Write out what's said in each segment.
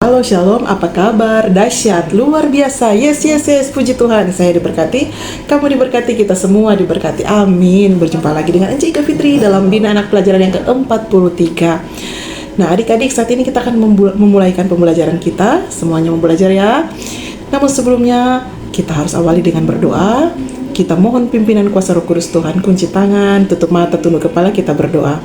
Halo Shalom, apa kabar? Dahsyat, luar biasa. Yes, puji Tuhan. Saya diberkati, kamu diberkati, kita semua diberkati. Amin. Berjumpa lagi dengan Encik Ika Fitri dalam Bina Anak Pelajaran yang ke-43. Nah, adik-adik, saat ini kita akan memulaikan pembelajaran kita. Semuanya mau belajar ya. Namun sebelumnya, kita harus awali dengan berdoa. Kita mohon pimpinan kuasa Roh Kudus Tuhan. Kunci tangan, tutup mata, tunduk kepala, kita berdoa.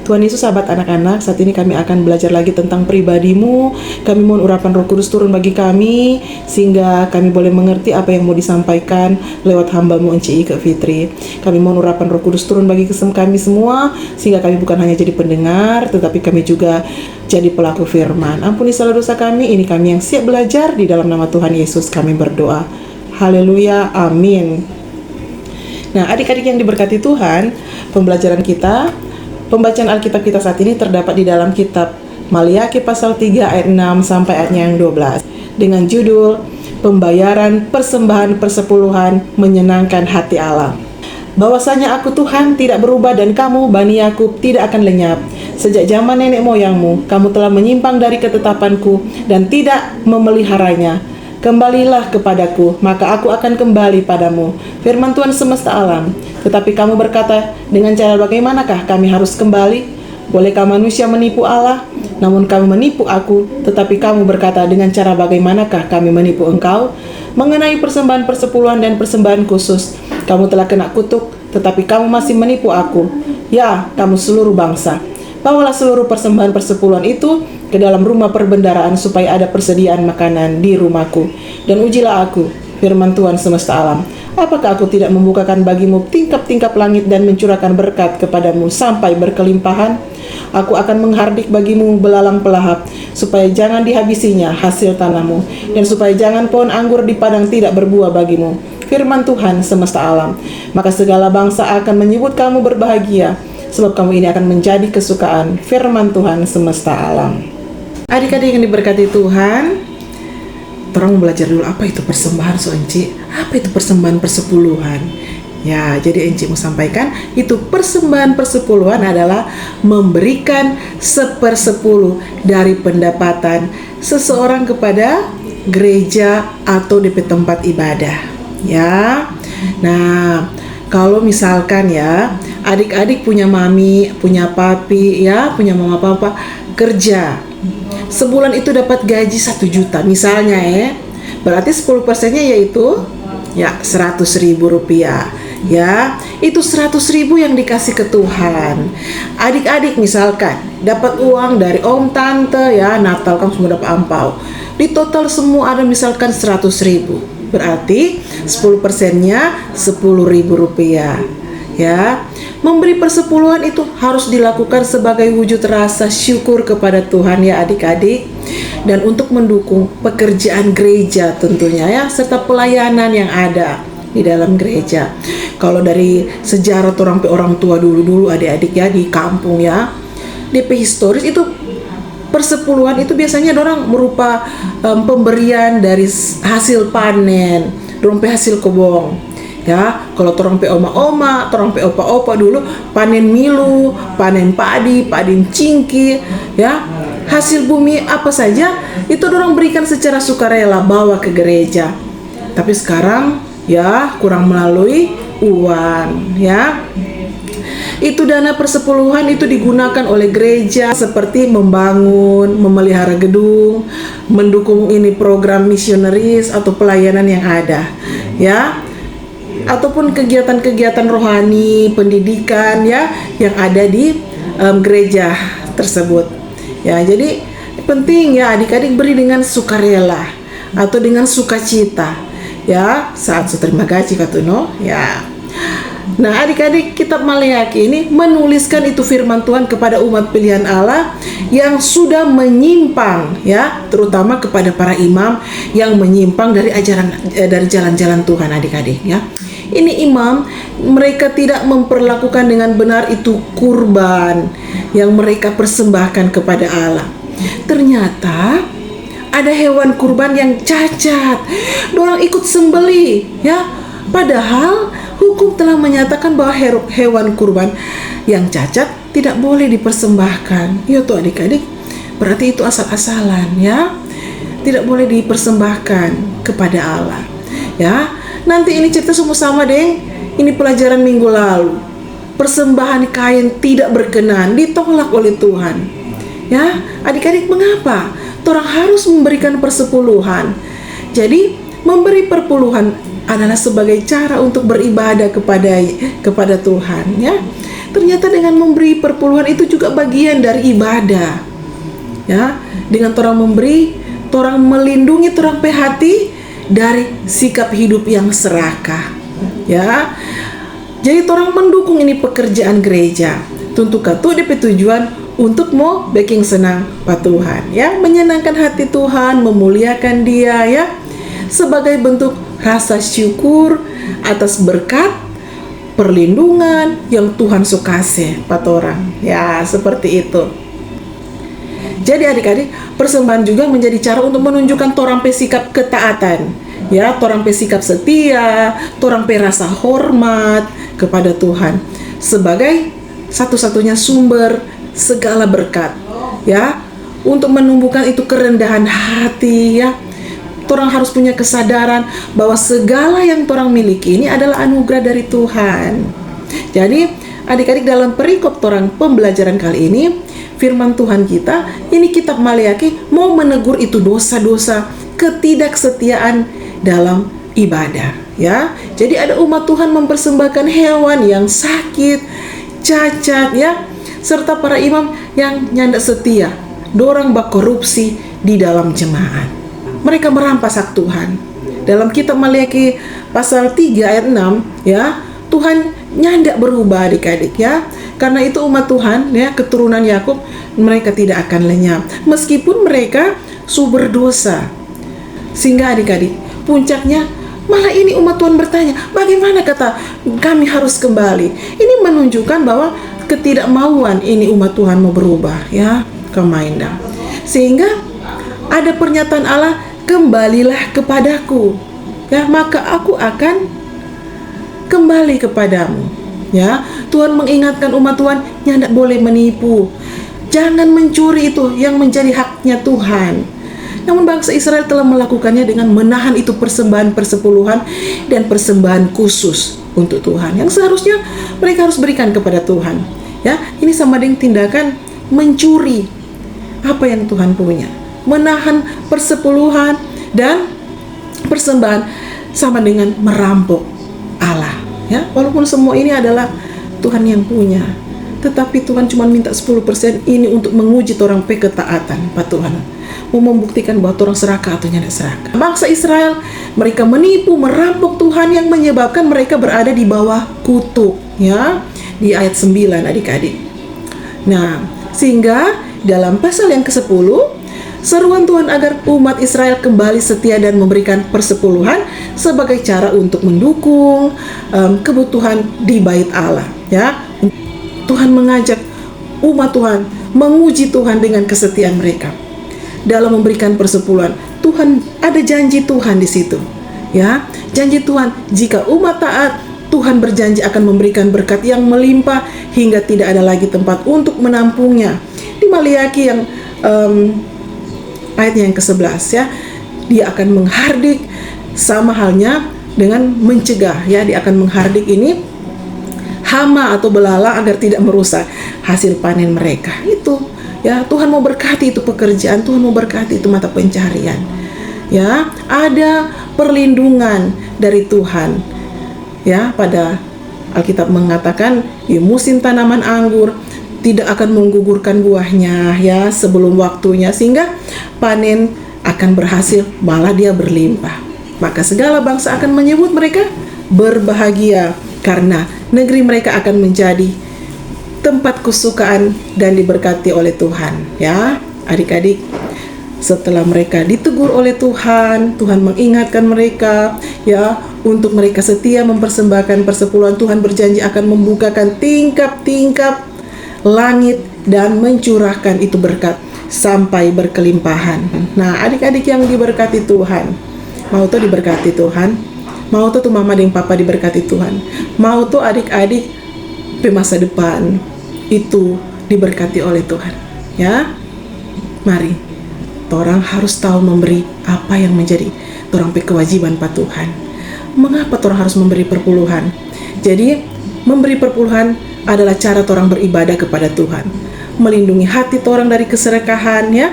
Tuhan Yesus, sahabat anak-anak, saat ini kami akan belajar lagi tentang pribadi-Mu. Kami mohon urapan Roh Kudus turun bagi kami, sehingga kami boleh mengerti apa yang mau disampaikan lewat hamba-Mu Encik Ika Fitri. Kami mohon urapan Roh Kudus turun bagi kami semua, sehingga kami bukan hanya jadi pendengar, tetapi kami juga jadi pelaku firman. Ampuni segala dosa kami, ini kami yang siap belajar, di dalam nama Tuhan Yesus kami berdoa. Haleluya, amin. Nah, adik-adik yang diberkati Tuhan, pembelajaran kita, pembacaan Alkitab kita saat ini terdapat di dalam kitab Maliaki pasal 3 ayat 6 sampai ayatnya yang 12 dengan judul Pembayaran Persembahan Persepuluhan Menyenangkan Hati Allah. Bahwasanya aku Tuhan tidak berubah dan kamu Bani Yakub tidak akan lenyap. Sejak zaman nenek moyangmu kamu telah menyimpang dari ketetapanku dan tidak memeliharanya. Kembalilah kepadaku, maka aku akan kembali padamu. Firman Tuhan semesta alam. Tetapi kamu berkata, dengan cara bagaimanakah kami harus kembali? Bolehkah manusia menipu Allah? Namun kamu menipu aku. Tetapi kamu berkata, dengan cara bagaimanakah kami menipu engkau? Mengenai persembahan persepuluhan dan persembahan khusus, kamu telah kena kutuk, tetapi kamu masih menipu aku. Ya, kamu seluruh bangsa. Bawalah seluruh persembahan persepuluhan itu ke dalam rumah perbendaraan supaya ada persediaan makanan di rumahku. Dan ujilah aku, firman Tuhan semesta alam. Apakah aku tidak membukakan bagimu tingkap-tingkap langit dan mencurahkan berkat kepadamu sampai berkelimpahan? Aku akan menghardik bagimu belalang pelahap, supaya jangan dihabisinya hasil tanahmu, dan supaya jangan pohon anggur di padang tidak berbuah bagimu. Firman Tuhan semesta alam. Maka segala bangsa akan menyebut kamu berbahagia, sebab kamu ini akan menjadi kesukaan. Firman Tuhan semesta alam. Adik-adik yang diberkati Tuhan, orang belajar dulu apa itu persembahan, so Encik. Apa itu persembahan persepuluhan? Ya, jadi Encik mau sampaikan, itu persembahan persepuluhan adalah memberikan 1/10 dari pendapatan seseorang kepada gereja atau di tempat ibadah. Ya, nah kalau misalkan ya, adik-adik punya mami, punya papi, ya, punya mama papa kerja, sebulan itu dapat gaji 1 juta misalnya ya, berarti 10%-nya yaitu ya 100.000 rupiah. Ya, itu 100.000 yang dikasih ke Tuhan. Adik-adik misalkan dapat uang dari om tante, ya, Natal kan semua dapat ampau, di total semua ada misalkan 100.000, berarti 10%-nya 10.000 rupiah. Ya, memberi persepuluhan itu harus dilakukan sebagai wujud rasa syukur kepada Tuhan ya adik-adik, dan untuk mendukung pekerjaan gereja tentunya ya, serta pelayanan yang ada di dalam gereja. Kalau dari sejarah orang tua dulu adik-adik ya, di kampung ya, di prehistoris itu persepuluhan itu biasanya orang merupa pemberian dari hasil panen, rompe hasil kebong. Ya, kalau torong pe oma-oma, torong pe opa-opa dulu panen milu, panen padi, panen cingki, ya, hasil bumi apa saja itu orang berikan secara sukarela bawa ke gereja. Tapi sekarang ya kurang melalui uang, ya. Itu dana persepuluhan itu digunakan oleh gereja seperti membangun, memelihara gedung, mendukung ini program misionaris atau pelayanan yang ada, ya, ataupun kegiatan-kegiatan rohani, pendidikan ya yang ada di gereja tersebut. Ya, jadi penting ya adik-adik beri dengan sukarela atau dengan sukacita. Ya, saat terima gaji katuno, ya. Nah, adik-adik, kitab Maliaki ini menuliskan itu firman Tuhan kepada umat pilihan Allah yang sudah menyimpang ya, terutama kepada para imam yang menyimpang dari ajaran dari jalan-jalan Tuhan adik-adik ya. Ini imam, mereka tidak memperlakukan dengan benar itu kurban yang mereka persembahkan kepada Allah. Ternyata ada hewan kurban yang cacat, dorang ikut sembeli ya, padahal hukum telah menyatakan bahwa hewan kurban yang cacat tidak boleh dipersembahkan. Ya tuh adik-adik, berarti itu asal-asalan ya. tidak boleh dipersembahkan kepada Allah. Ya, nanti ini cerita semua sama, deng. Ini pelajaran minggu lalu. Persembahan Kain tidak berkenan, ditolak oleh Tuhan. Ya, adik-adik, mengapa? Orang harus memberikan persepuluhan. Jadi, memberi perpuluhan adalah sebagai cara untuk beribadah kepada Tuhan. Ya, ternyata dengan memberi perpuluhan itu juga bagian dari ibadah. Ya, dengan orang memberi, orang melindungi orang hati dari sikap hidup yang serakah. Ya, jadi orang mendukung ini pekerjaan gereja. Tentu katu DP tujuan untuk mau baking senang Pak Tuhan, ya, menyenangkan hati Tuhan, memuliakan Dia, ya, sebagai bentuk rasa syukur atas berkat perlindungan yang Tuhan sukase Pak orang. Ya, seperti itu. Jadi adik-adik, persembahan juga menjadi cara untuk menunjukkan torang pe sikap ketaatan. Ya, torang pe sikap setia, torang pe rasa hormat kepada Tuhan sebagai satu-satunya sumber segala berkat. Ya, untuk menumbuhkan itu kerendahan hati, ya. Torang harus punya kesadaran bahwa segala yang torang miliki ini adalah anugerah dari Tuhan. Jadi, adik-adik, dalam perikop torang pembelajaran kali ini, firman Tuhan kita, ini kitab Maleakhi mau menegur itu dosa-dosa ketidaksetiaan dalam ibadah, ya. Jadi ada umat Tuhan mempersembahkan hewan yang sakit, cacat, ya, serta para imam yang nyanda setia, dorang berkorupsi di dalam jemaat. Mereka merampas hak Tuhan. Dalam kitab Maleakhi pasal 3 ayat 6, ya, Tuhan nyandak berubah, adik-adik, ya. Karena itu umat Tuhan, ya, keturunan Yakub, mereka tidak akan lenyap meskipun mereka sumber dosa. Sehingga adik-adik, puncaknya malah ini umat Tuhan bertanya, bagaimana kata kami harus kembali? Ini menunjukkan bahwa ketidakmauan ini umat Tuhan mau berubah, ya, kemaindah. Sehingga ada pernyataan Allah, kembalilah kepadaku, ya, maka aku akan kembali kepadamu. Ya, Tuhan mengingatkan umat Tuhan yang tidak boleh menipu. Jangan mencuri itu yang menjadi haknya Tuhan. Namun bangsa Israel telah melakukannya dengan menahan itu persembahan persepuluhan dan persembahan khusus untuk Tuhan yang seharusnya mereka harus berikan kepada Tuhan. Ya, ini sama dengan tindakan mencuri apa yang Tuhan punya. Menahan persepuluhan dan persembahan sama dengan merampok Allah. Ya, walaupun semua ini adalah Tuhan yang punya, tetapi Tuhan cuma minta 10% ini untuk menguji orang pe ketaatan Pak Tuhan, mau membuktikan bahwa orang serakah atau tidak serakah. Bangsa Israel, mereka menipu, merampok Tuhan yang menyebabkan mereka berada di bawah kutuk, ya, di ayat 9 adik-adik. Nah, sehingga dalam pasal yang ke-10 seruan Tuhan agar umat Israel kembali setia dan memberikan persepuluhan sebagai cara untuk mendukung kebutuhan di bait Allah, ya. Tuhan mengajak umat Tuhan menguji Tuhan dengan kesetiaan mereka dalam memberikan persepuluhan. Tuhan ada janji Tuhan di situ, ya. Janji Tuhan, jika umat taat, Tuhan berjanji akan memberikan berkat yang melimpah hingga tidak ada lagi tempat untuk menampungnya. Di Maleakhi yang ayatnya yang ke-11, ya, dia akan menghardik sama halnya dengan mencegah, ya, dia akan menghardik ini hama atau belala agar tidak merusak hasil panen mereka. Itu, ya, Tuhan mau berkati itu pekerjaan, Tuhan mau berkati itu mata pencarian, ya. Ada perlindungan dari Tuhan, ya. Pada Alkitab mengatakan di musim tanaman anggur tidak akan menggugurkan buahnya, ya, sebelum waktunya, sehingga panen akan berhasil, malah dia berlimpah. Maka segala bangsa akan menyebut mereka berbahagia karena negeri mereka akan menjadi tempat kesukaan dan diberkati oleh Tuhan, ya. Adik-adik, setelah mereka ditegur oleh Tuhan, Tuhan mengingatkan mereka, ya, untuk mereka setia mempersembahkan persepuluhan. Tuhan berjanji akan membukakan tingkap-tingkap langit dan mencurahkan itu berkat sampai berkelimpahan. Nah, adik-adik yang diberkati Tuhan, mau tuh diberkati Tuhan, mau tuh mama dan papa diberkati Tuhan, mau tuh adik-adik di masa depan itu diberkati oleh Tuhan, ya. Mari Torang harus tahu memberi apa yang menjadi torang pe kewajiban pa Tuhan. Mengapa torang harus memberi perpuluhan? Jadi memberi perpuluhan adalah cara torang beribadah kepada Tuhan, melindungi hati torang dari keserakahan, ya,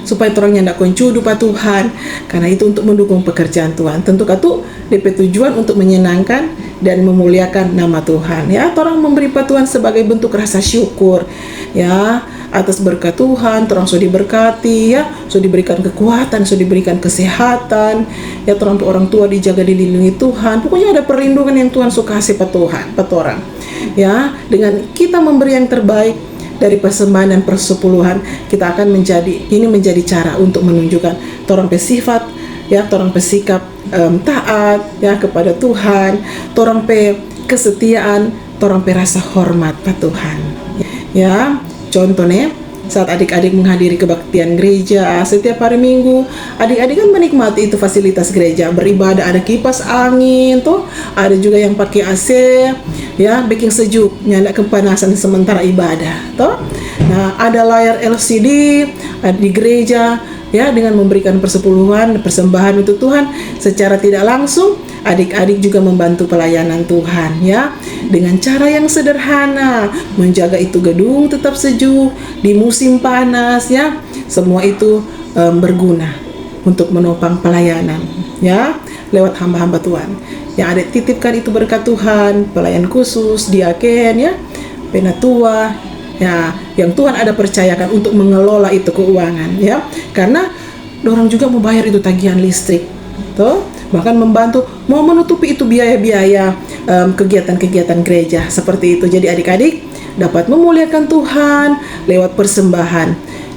supaya torang nyandak koncudu pa Tuhan. Karena itu untuk mendukung pekerjaan Tuhan. Tentu katu DP tujuan untuk menyenangkan dan memuliakan nama Tuhan, ya. Torang memberi pa Tuhan sebagai bentuk rasa syukur, ya, atas berkat Tuhan. Torang sudah diberkati, ya, sudah diberikan kekuatan, sudah diberikan kesehatan, ya. Torang orang tua dijaga, dilindungi Tuhan. Pokoknya ada perlindungan yang Tuhan suka kasih pa Tuhan, pa torang, ya. Dengan kita memberi yang terbaik dari persembahan dan persepuluhan, kita akan menjadi cara untuk menunjukkan torang pe sifat, ya, torang pe sikap taat, ya, kepada Tuhan, torang pe kesetiaan, torang pe rasa hormat pa Tuhan, ya. Contohnya saat adik-adik menghadiri kebaktian gereja setiap hari Minggu, adik-adik kan menikmati itu fasilitas gereja, beribadah, ada kipas angin tuh, ada juga yang pakai AC, ya, bikin sejuk, nyala kepanasan sementara ibadah toh. Nah, ada layar LCD di gereja, ya, dengan memberikan persepuluhan, persembahan untuk Tuhan secara tidak langsung. Adik-adik juga membantu pelayanan Tuhan, ya, dengan cara yang sederhana, menjaga itu gedung tetap sejuk di musim panas, ya. Semua itu berguna untuk menopang pelayanan, ya, lewat hamba-hamba Tuhan. Yang adik titipkan itu berkat Tuhan, pelayan khusus, diaken, ya, penatua, ya, yang Tuhan ada percayakan untuk mengelola itu keuangan, ya. Karena dorang juga mau bayar itu tagihan listrik, toh, bahkan membantu mau menutupi itu biaya-biaya kegiatan-kegiatan gereja seperti itu. Jadi adik-adik dapat memuliakan Tuhan lewat persembahan.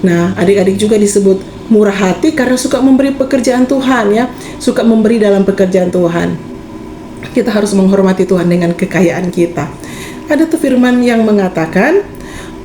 Nah, adik-adik juga disebut murah hati karena suka memberi pekerjaan Tuhan, ya, suka memberi dalam pekerjaan Tuhan. Kita harus menghormati Tuhan dengan kekayaan kita. Ada tuh firman yang mengatakan,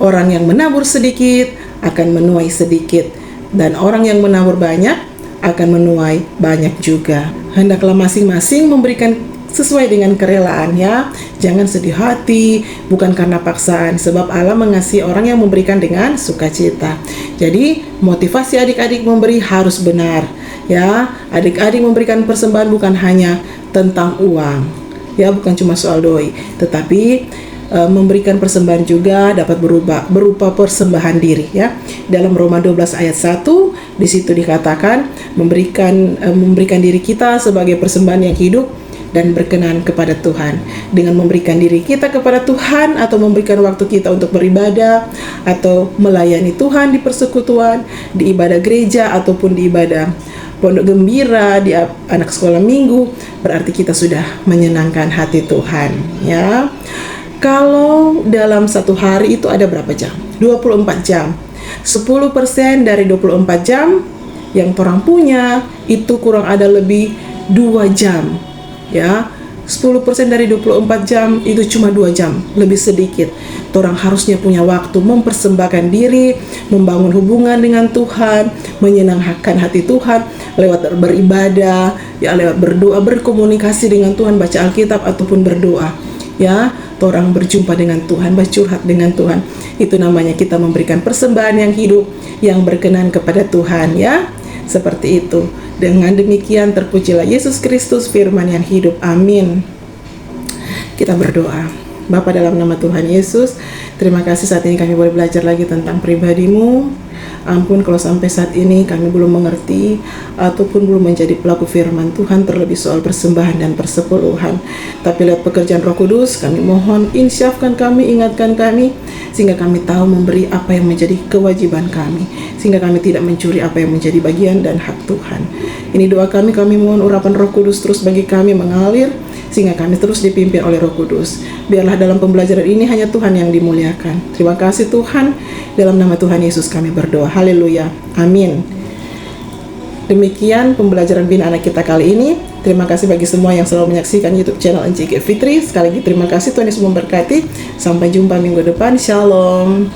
orang yang menabur sedikit akan menuai sedikit, dan orang yang menabur banyak akan menuai banyak juga. Hendaklah masing-masing memberikan sesuai dengan kerelaan, ya. Jangan sedih hati, bukan karena paksaan, sebab Allah mengasihi orang yang memberikan dengan sukacita. Jadi motivasi adik-adik memberi harus benar, ya. Adik-adik memberikan persembahan bukan hanya tentang uang, ya, bukan cuma soal doi, tetapi memberikan persembahan juga dapat berupa persembahan diri, ya. Dalam Roma 12 ayat 1 di situ dikatakan memberikan diri kita sebagai persembahan yang hidup dan berkenan kepada Tuhan. Dengan memberikan diri kita kepada Tuhan atau memberikan waktu kita untuk beribadah atau melayani Tuhan di persekutuan, di ibadah gereja ataupun di ibadah pondok gembira, di anak sekolah minggu, berarti kita sudah menyenangkan hati Tuhan, ya. Kalau dalam satu hari itu ada berapa jam? 24 jam. 10% dari 24 jam yang torang punya itu kurang ada lebih 2 jam, ya. 10% dari 24 jam itu cuma 2 jam, lebih sedikit. Torang harusnya punya waktu mempersembahkan diri, membangun hubungan dengan Tuhan, menyenangkan hati Tuhan lewat beribadah, ya, lewat berdoa, berkomunikasi dengan Tuhan, baca Alkitab ataupun berdoa, ya. Torang berjumpa dengan Tuhan, bercurhat dengan Tuhan. Itu namanya kita memberikan persembahan yang hidup, yang berkenan kepada Tuhan, ya. Seperti itu. Dengan demikian terpujilah Yesus Kristus, firman yang hidup. Amin. Kita berdoa. Bapa, dalam nama Tuhan Yesus, terima kasih saat ini kami boleh belajar lagi tentang pribadi-Mu. Ampun kalau sampai saat ini kami belum mengerti ataupun belum menjadi pelaku firman Tuhan, terlebih soal persembahan dan persepuluhan. Tapi lewat pekerjaan Roh Kudus, kami mohon insyafkan kami, ingatkan kami, sehingga kami tahu memberi apa yang menjadi kewajiban kami, sehingga kami tidak mencuri apa yang menjadi bagian dan hak Tuhan. Ini doa kami mohon urapan Roh Kudus terus bagi kami mengalir, sehingga kami terus dipimpin oleh Roh Kudus. Biarlah dalam pembelajaran ini hanya Tuhan yang dimuliakan. Terima kasih Tuhan, dalam nama Tuhan Yesus kami berdoa. Haleluya. Amin. Demikian pembelajaran Bina Anak kita kali ini. Terima kasih bagi semua yang selalu menyaksikan YouTube channel NCG Fitri. Sekali lagi terima kasih, Tuhan Yesus memberkati. Sampai jumpa minggu depan. Shalom.